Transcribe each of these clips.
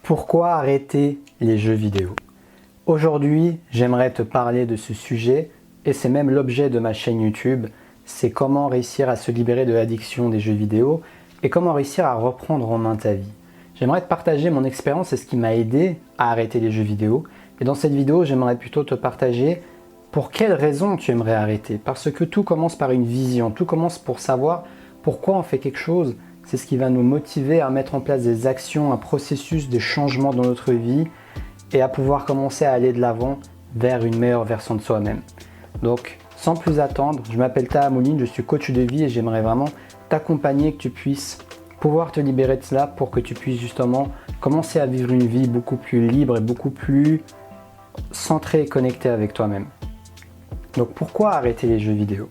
Pourquoi arrêter les jeux vidéo? Aujourd'hui, j'aimerais te parler de ce sujet et c'est même l'objet de ma chaîne YouTube. C'est comment réussir à se libérer de l'addiction des jeux vidéo et comment réussir à reprendre en main ta vie. J'aimerais te partager mon expérience et ce qui m'a aidé à arrêter les jeux vidéo. Et dans cette vidéo, j'aimerais plutôt te partager pour quelles raisons tu aimerais arrêter. Parce que tout commence par une vision, tout commence pour savoir pourquoi on fait quelque chose. C'est ce qui va nous motiver à mettre en place des actions, un processus, des changements dans notre vie et à pouvoir commencer à aller de l'avant vers une meilleure version de soi-même. Donc, sans plus attendre, je m'appelle Taha Mouline, je suis coach de vie et j'aimerais vraiment t'accompagner, que tu puisses pouvoir te libérer de cela pour que tu puisses justement commencer à vivre une vie beaucoup plus libre et beaucoup plus centrée et connectée avec toi-même. Donc, pourquoi arrêter les jeux vidéo?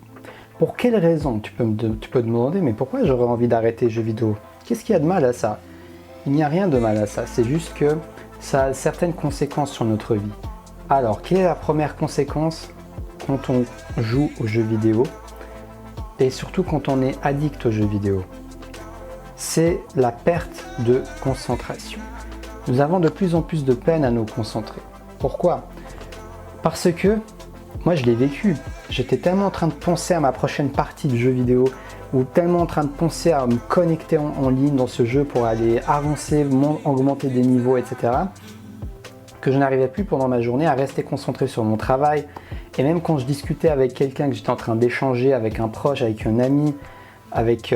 Pour quelles raisons? Tu peux te demander, mais pourquoi j'aurais envie d'arrêter les jeux vidéo? Qu'est-ce qu'il y a de mal à ça? Il n'y a rien de mal à ça, c'est juste que ça a certaines conséquences sur notre vie. Alors, quelle est la première conséquence quand on joue aux jeux vidéo et surtout quand on est addict aux jeux vidéo? C'est la perte de concentration. Nous avons de plus en plus de peine à nous concentrer. Pourquoi? Parce que moi je l'ai vécu. J'étais tellement en train de penser à ma prochaine partie de jeu vidéo ou tellement en train de penser à me connecter en ligne dans ce jeu pour aller avancer, augmenter des niveaux, etc. que je n'arrivais plus pendant ma journée à rester concentré sur mon travail. Et même quand je discutais avec quelqu'un, que j'étais en train d'échanger avec un proche, avec un ami,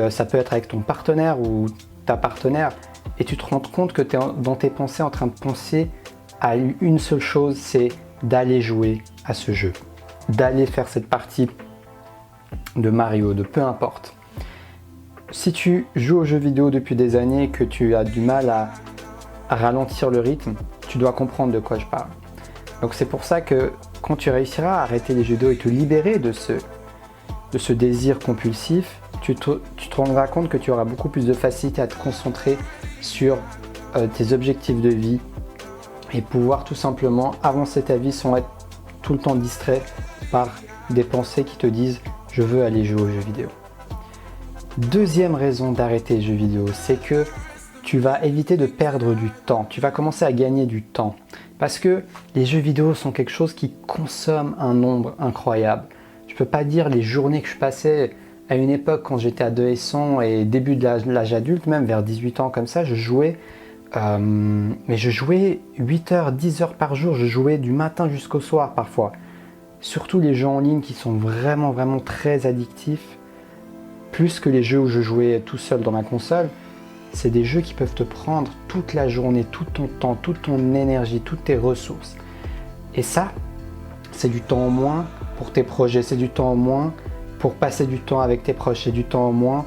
ça peut être avec ton partenaire ou ta partenaire, et tu te rends compte que tu es dans tes pensées en train de penser à une seule chose, c'est d'aller jouer à ce jeu, d'aller faire cette partie de Mario, de peu importe. Si tu joues aux jeux vidéo depuis des années et que tu as du mal à ralentir le rythme, tu dois comprendre de quoi je parle. Donc c'est pour ça que quand tu réussiras à arrêter les jeux vidéo et te libérer de ce désir compulsif, tu te rendras compte que tu auras beaucoup plus de facilité à te concentrer sur tes objectifs de vie et pouvoir tout simplement avancer ta vie sans être tout le temps distrait par des pensées qui te disent « je veux aller jouer aux jeux vidéo ». Deuxième raison d'arrêter les jeux vidéo, c'est que tu vas éviter de perdre du temps. Tu vas commencer à gagner du temps. Parce que les jeux vidéo sont quelque chose qui consomme un nombre incroyable. Je ne peux pas dire les journées que je passais à une époque quand j'étais adolescent et début de l'âge adulte, même vers 18 ans comme ça, je jouais. Mais je jouais 8 heures, 10 heures par jour. Je jouais du matin jusqu'au soir parfois. Surtout les jeux en ligne qui sont vraiment, vraiment très addictifs. Plus que les jeux où je jouais tout seul dans ma console. C'est des jeux qui peuvent te prendre toute la journée, tout ton temps, toute ton énergie, toutes tes ressources. Et ça, c'est du temps en moins pour tes projets, c'est du temps en moins pour passer du temps avec tes proches, c'est du temps en moins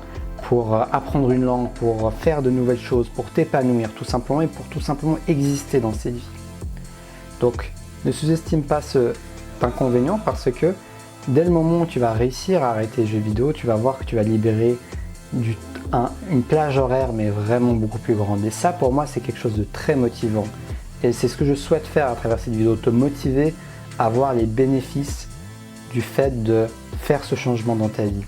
pour apprendre une langue, pour faire de nouvelles choses, pour t'épanouir tout simplement et pour tout simplement exister dans cette vie. Donc, ne sous-estime pas cet inconvénient parce que dès le moment où tu vas réussir à arrêter les jeux vidéo, tu vas voir que tu vas libérer une plage horaire mais vraiment beaucoup plus grande. Et ça pour moi c'est quelque chose de très motivant. Et c'est ce que je souhaite faire à travers cette vidéo, te motiver à voir les bénéfices du fait de faire ce changement dans ta vie.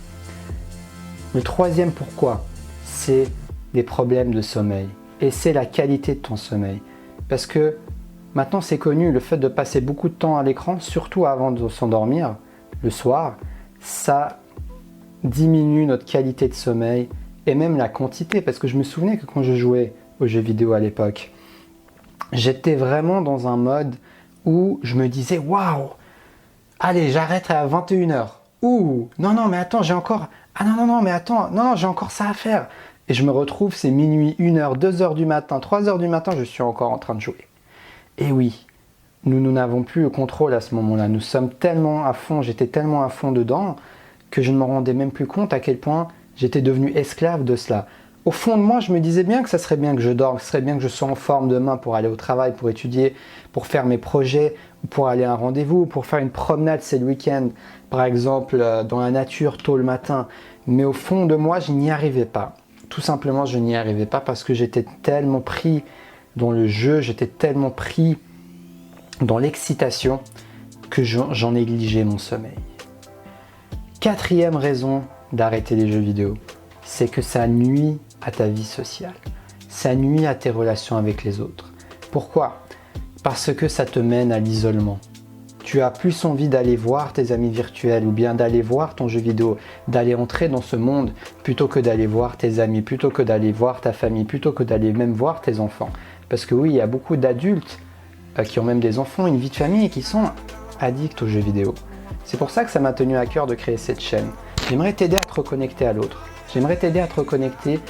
Le troisième pourquoi, c'est des problèmes de sommeil. Et c'est la qualité de ton sommeil. Parce que maintenant c'est connu, le fait de passer beaucoup de temps à l'écran, surtout avant de s'endormir, le soir, ça diminue notre qualité de sommeil et même la quantité. Parce que je me souvenais que quand je jouais aux jeux vidéo à l'époque, j'étais vraiment dans un mode où je me disais « Waouh, allez, j'arrête à 21h. Ouh, non, mais attends, j'ai encore... Ah non, mais attends, non, j'ai encore ça à faire. » Et je me retrouve, c'est minuit, 1h, 2h du matin, 3h du matin, je suis encore en train de jouer. Et oui, nous n'avons plus le contrôle à ce moment-là. Nous sommes tellement à fond, j'étais tellement à fond dedans que je ne me rendais même plus compte à quel point j'étais devenu esclave de cela. Au fond de moi, je me disais bien que ça serait bien que je dorme, que ce serait bien que je sois en forme demain pour aller au travail, pour étudier, pour faire mes projets, pour aller à un rendez-vous, pour faire une promenade, c'est le week-end, par exemple, dans la nature, tôt le matin. Mais au fond de moi, je n'y arrivais pas. Tout simplement, je n'y arrivais pas parce que j'étais tellement pris dans le jeu, j'étais tellement pris dans l'excitation que j'en négligeais mon sommeil. Quatrième raison d'arrêter les jeux vidéo, c'est que ça nuit à ta vie sociale. Ça nuit à tes relations avec les autres. Pourquoi? Parce que ça te mène à l'isolement. Tu as plus envie d'aller voir tes amis virtuels ou bien d'aller voir ton jeu vidéo, d'aller entrer dans ce monde plutôt que d'aller voir tes amis, plutôt que d'aller voir ta famille, plutôt que d'aller même voir tes enfants. Parce que oui, il y a beaucoup d'adultes qui ont même des enfants, une vie de famille et qui sont addicts aux jeux vidéo. C'est pour ça que ça m'a tenu à cœur de créer cette chaîne. J'aimerais t'aider à te reconnecter à l'autre. J'aimerais t'aider à te reconnecter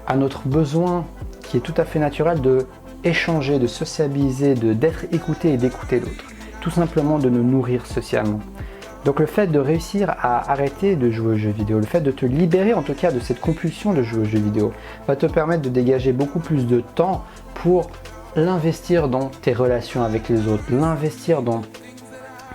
à notre besoin qui est tout à fait naturel de échanger, de sociabiliser, d'être écouté et d'écouter l'autre. Tout simplement de nous nourrir socialement. Donc le fait de réussir à arrêter de jouer aux jeux vidéo, le fait de te libérer en tout cas de cette compulsion de jouer aux jeux vidéo, va te permettre de dégager beaucoup plus de temps pour l'investir dans tes relations avec les autres, l'investir dans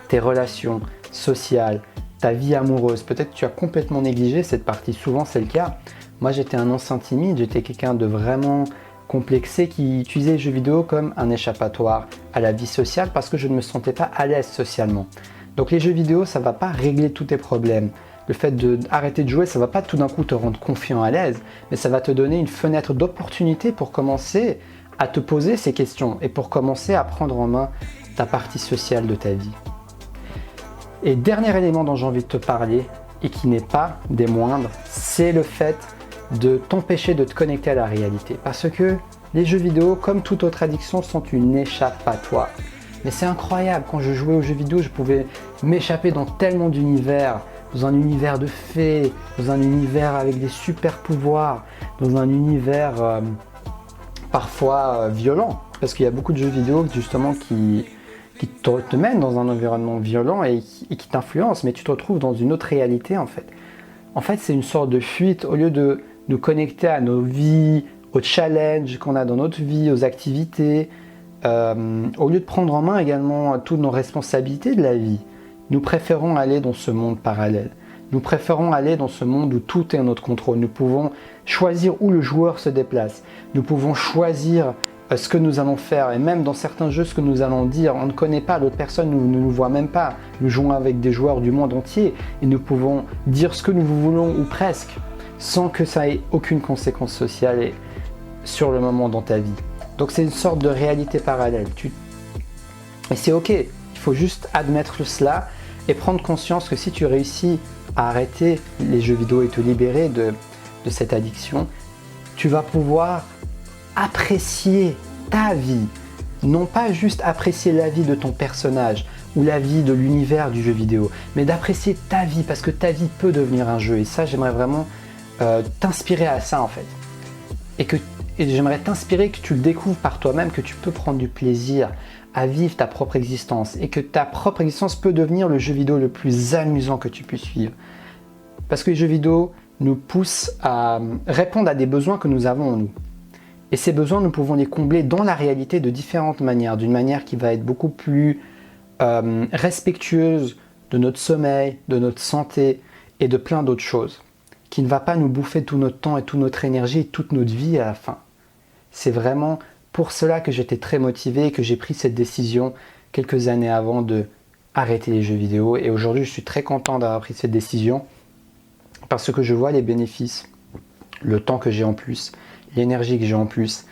tes relations sociales, ta vie amoureuse. Peut-être que tu as complètement négligé cette partie, souvent c'est le cas. Moi j'étais un ancien timide, j'étais quelqu'un de vraiment complexé qui utilisait les jeux vidéo comme un échappatoire à la vie sociale parce que je ne me sentais pas à l'aise socialement. Donc les jeux vidéo, ça ne va pas régler tous tes problèmes. Le fait d'arrêter de jouer, ça ne va pas tout d'un coup te rendre confiant à l'aise, mais ça va te donner une fenêtre d'opportunité pour commencer à te poser ces questions et pour commencer à prendre en main ta partie sociale de ta vie. Et dernier élément dont j'ai envie de te parler, et qui n'est pas des moindres, c'est le fait de t'empêcher de te connecter à la réalité. Parce que les jeux vidéo, comme toute autre addiction, sont une échappatoire. Mais c'est incroyable, quand je jouais aux jeux vidéo, je pouvais m'échapper dans tellement d'univers, dans un univers de fées, dans un univers avec des super pouvoirs, dans un univers parfois violent. Parce qu'il y a beaucoup de jeux vidéo justement qui te mènent dans un environnement violent et qui t'influencent, mais tu te retrouves dans une autre réalité en fait. En fait, c'est une sorte de fuite au lieu de nous connecter à nos vies, aux challenges qu'on a dans notre vie, aux activités, au lieu de prendre en main également toutes nos responsabilités de la vie. Nous préférons aller dans ce monde parallèle. Nous préférons aller dans ce monde où tout est en notre contrôle. Nous pouvons choisir où le joueur se déplace. Nous pouvons choisir ce que nous allons faire et même dans certains jeux ce que nous allons dire. On ne connaît pas l'autre personne, nous ne nous voit même pas. Nous jouons avec des joueurs du monde entier et nous pouvons dire ce que nous voulons ou presque sans que ça ait aucune conséquence sociale et sur le moment dans ta vie. Donc c'est une sorte de réalité parallèle. Et c'est ok, il faut juste admettre cela et prendre conscience que si tu réussis à arrêter les jeux vidéo et te libérer de cette addiction, tu vas pouvoir apprécier ta vie, non pas juste apprécier la vie de ton personnage ou la vie de l'univers du jeu vidéo, mais d'apprécier ta vie parce que ta vie peut devenir un jeu. Et ça, j'aimerais vraiment t'inspirer à ça en fait. Et j'aimerais t'inspirer que tu le découvres par toi-même, que tu peux prendre du plaisir à vivre ta propre existence et que ta propre existence peut devenir le jeu vidéo le plus amusant que tu puisses vivre. Parce que les jeux vidéo nous poussent à répondre à des besoins que nous avons en nous. Et ces besoins, nous pouvons les combler dans la réalité de différentes manières, d'une manière qui va être beaucoup plus respectueuse de notre sommeil, de notre santé et de plein d'autres choses, qui ne va pas nous bouffer tout notre temps et toute notre énergie et toute notre vie à la fin. C'est vraiment pour cela que j'étais très motivé et que j'ai pris cette décision quelques années avant de arrêter les jeux vidéo. Et aujourd'hui, je suis très content d'avoir pris cette décision parce que je vois les bénéfices, le temps que j'ai en plus, l'énergie que j'ai en plus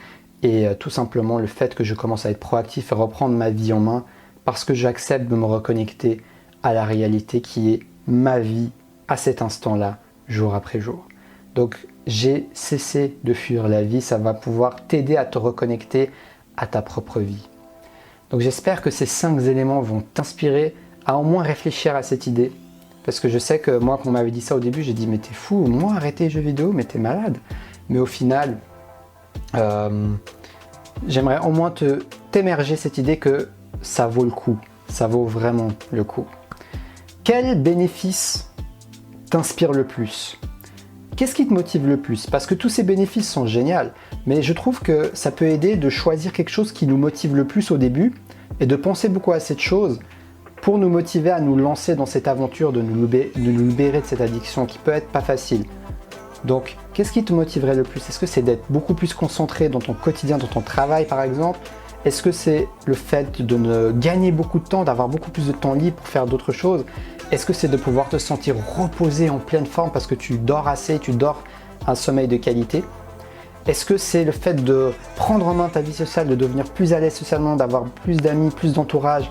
et tout simplement le fait que je commence à être proactif et reprendre ma vie en main parce que j'accepte de me reconnecter à la réalité qui est ma vie à cet instant-là, jour après jour. Donc j'ai cessé de fuir la vie, ça va pouvoir t'aider à te reconnecter à ta propre vie. Donc j'espère que ces 5 éléments vont t'inspirer à au moins réfléchir à cette idée. Parce que je sais que moi, quand on m'avait dit ça au début, j'ai dit mais t'es fou, moi arrêter les jeux vidéo, mais t'es malade. Mais au final, j'aimerais au moins t'émerger cette idée que ça vaut le coup, ça vaut vraiment le coup. Quel bénéfice t'inspire le plus? Qu'est-ce qui te motive le plus? Parce que tous ces bénéfices sont géniaux, mais je trouve que ça peut aider de choisir quelque chose qui nous motive le plus au début et de penser beaucoup à cette chose pour nous motiver à nous lancer dans cette aventure de nous libérer de cette addiction qui peut être pas facile. Donc, qu'est-ce qui te motiverait le plus? Est-ce que c'est d'être beaucoup plus concentré dans ton quotidien, dans ton travail par exemple? Est-ce que c'est le fait de gagner beaucoup de temps, d'avoir beaucoup plus de temps libre pour faire d'autres choses? Est-ce que c'est de pouvoir te sentir reposé en pleine forme parce que tu dors assez, tu dors un sommeil de qualité? Est-ce que c'est le fait de prendre en main ta vie sociale, de devenir plus à l'aise socialement, d'avoir plus d'amis, plus d'entourage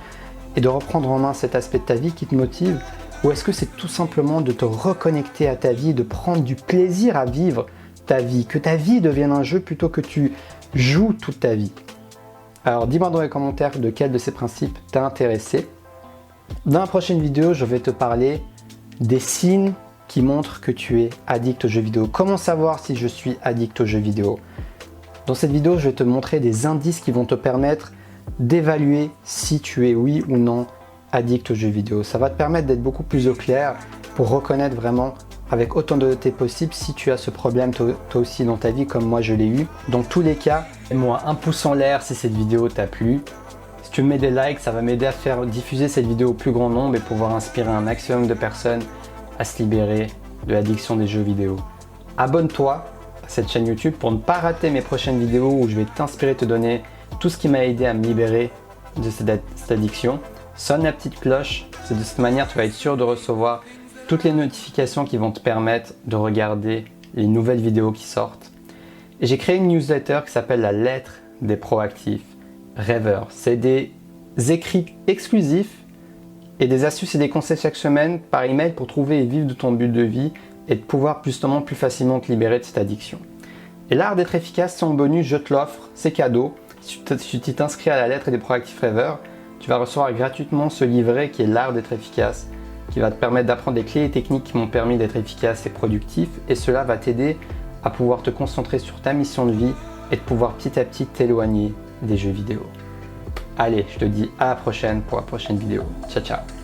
et de reprendre en main cet aspect de ta vie qui te motive? Ou est-ce que c'est tout simplement de te reconnecter à ta vie, de prendre du plaisir à vivre ta vie, que ta vie devienne un jeu plutôt que tu joues toute ta vie? Alors dis-moi dans les commentaires de quel de ces principes t'a intéressé. Dans la prochaine vidéo, je vais te parler des signes qui montrent que tu es addict aux jeux vidéo. Comment savoir si je suis addict aux jeux vidéo? Dans cette vidéo, je vais te montrer des indices qui vont te permettre d'évaluer si tu es oui ou non addict aux jeux vidéo. Ça va te permettre d'être beaucoup plus au clair pour reconnaître vraiment avec autant d'honnêteté possible si tu as ce problème toi aussi dans ta vie comme moi je l'ai eu. Dans tous les cas, mets-moi un pouce en l'air si cette vidéo t'a plu. Si tu me mets des likes, ça va m'aider à faire diffuser cette vidéo au plus grand nombre et pouvoir inspirer un maximum de personnes à se libérer de l'addiction des jeux vidéo. Abonne-toi à cette chaîne YouTube pour ne pas rater mes prochaines vidéos où je vais t'inspirer, te donner tout ce qui m'a aidé à me libérer de cette addiction. Sonne la petite cloche, de cette manière tu vas être sûr de recevoir toutes les notifications qui vont te permettre de regarder les nouvelles vidéos qui sortent. Et j'ai créé une newsletter qui s'appelle la lettre des proactifs rêveurs. C'est des écrits exclusifs et des astuces et des conseils chaque semaine par email pour trouver et vivre de ton but de vie et de pouvoir justement plus facilement te libérer de cette addiction. Et l'art d'être efficace, c'est en bonus, je te l'offre, c'est cadeau. Si tu t'inscris à la lettre des proactifs rêveurs, tu vas recevoir gratuitement ce livret qui est l'art d'être efficace, qui va te permettre d'apprendre des clés et techniques qui m'ont permis d'être efficace et productif, et cela va t'aider à pouvoir te concentrer sur ta mission de vie et de pouvoir petit à petit t'éloigner des jeux vidéo. Allez, je te dis à la prochaine pour la prochaine vidéo. Ciao, ciao.